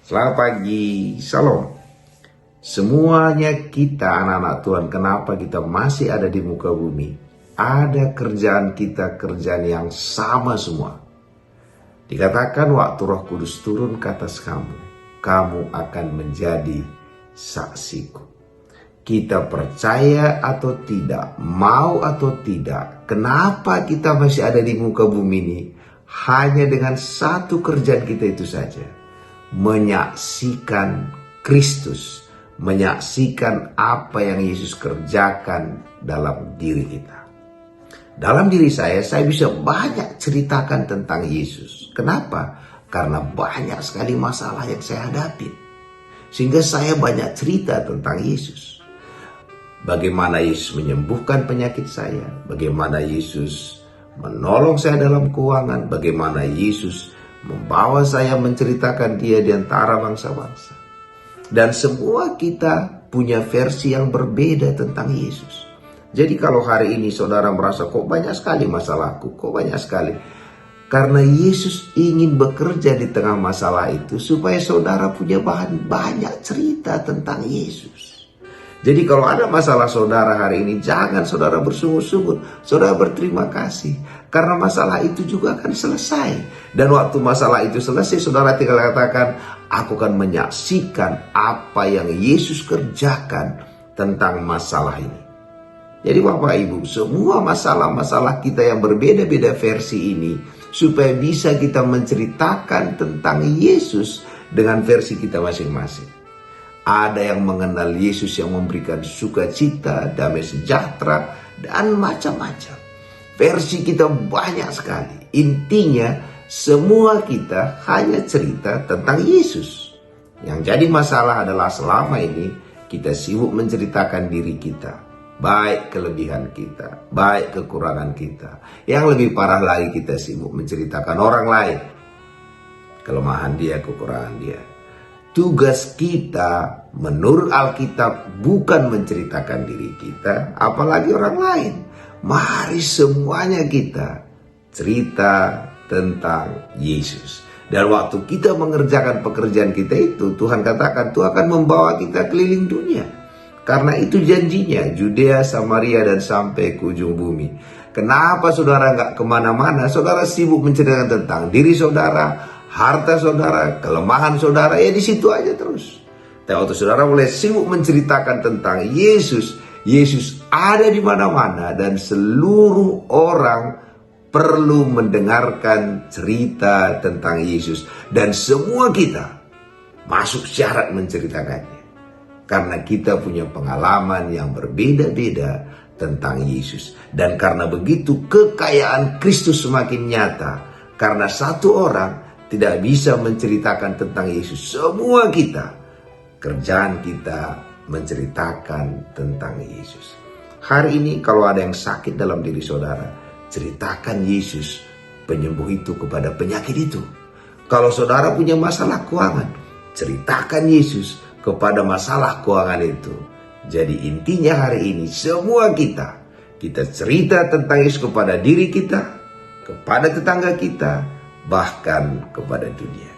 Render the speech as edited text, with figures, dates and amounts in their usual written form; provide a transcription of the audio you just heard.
Selamat pagi, Shalom. Semuanya kita anak-anak Tuhan, kenapa kita masih ada di muka bumi? Ada kerjaan kita, kerjaan yang sama semua. Dikatakan waktu Roh Kudus turun ke atas kamu, kamu akan menjadi saksiku. Kita percaya atau tidak, mau atau tidak, kenapa kita masih ada di muka bumi ini? Hanya dengan satu kerjaan kita itu saja. Menyaksikan Kristus, menyaksikan apa yang Yesus kerjakan dalam diri kita. Dalam diri saya bisa banyak ceritakan tentang Yesus. Kenapa? Karena banyak sekali masalah yang saya hadapi. Sehingga saya banyak cerita tentang Yesus. Bagaimana Yesus menyembuhkan penyakit saya, bagaimana Yesus menolong saya dalam keuangan, bagaimana Yesus membawa saya menceritakan Dia di antara bangsa-bangsa. Dan semua kita punya versi yang berbeda tentang Yesus. Jadi kalau hari ini saudara merasa kok banyak sekali masalahku, kok banyak sekali. Karena Yesus ingin bekerja di tengah masalah itu supaya saudara punya bahan banyak cerita tentang Yesus. Jadi kalau ada masalah saudara hari ini, jangan saudara bersungut-sungut, saudara berterima kasih. Karena masalah itu juga akan selesai. Dan waktu masalah itu selesai, saudara tinggal katakan, aku akan menyaksikan apa yang Yesus kerjakan tentang masalah ini. Jadi Bapak Ibu, semua masalah-masalah kita yang berbeda-beda versi ini, supaya bisa kita menceritakan tentang Yesus dengan versi kita masing-masing. Ada yang mengenal Yesus yang memberikan sukacita, damai sejahtera, dan macam-macam. Versi kita banyak sekali. Intinya, semua kita hanya cerita tentang Yesus. Yang jadi masalah adalah selama ini kita sibuk menceritakan diri kita. Baik kelebihan kita, baik kekurangan kita. Yang lebih parah lagi kita sibuk menceritakan orang lain. Kelemahan dia, kekurangan dia. Tugas kita menurut Alkitab bukan menceritakan diri kita, apalagi orang lain. Mari semuanya kita cerita tentang Yesus. Dan waktu kita mengerjakan pekerjaan kita itu, Tuhan katakan Tuhan akan membawa kita keliling dunia. Karena itu janjinya, Judea, Samaria, dan sampai ke ujung bumi. Kenapa saudara nggak kemana-mana? Saudara sibuk menceritakan tentang diri saudara, harta saudara, kelemahan saudara, ya di situ aja terus. Tapi waktu saudara mulai sibuk menceritakan tentang Yesus, Yesus ada di mana-mana dan seluruh orang perlu mendengarkan cerita tentang Yesus. Dan semua kita masuk syarat menceritakannya. Karena kita punya pengalaman yang berbeda-beda tentang Yesus. Dan karena begitu kekayaan Kristus semakin nyata. Karena satu orang tidak bisa menceritakan tentang Yesus. Semua kita, kerjaan kita menceritakan tentang Yesus. Hari ini kalau ada yang sakit dalam diri saudara, ceritakan Yesus penyembuh itu kepada penyakit itu. Kalau saudara punya masalah keuangan, ceritakan Yesus kepada masalah keuangan itu. Jadi intinya hari ini semua kita cerita tentang Yesus kepada diri kita, kepada tetangga kita, bahkan kepada dunia.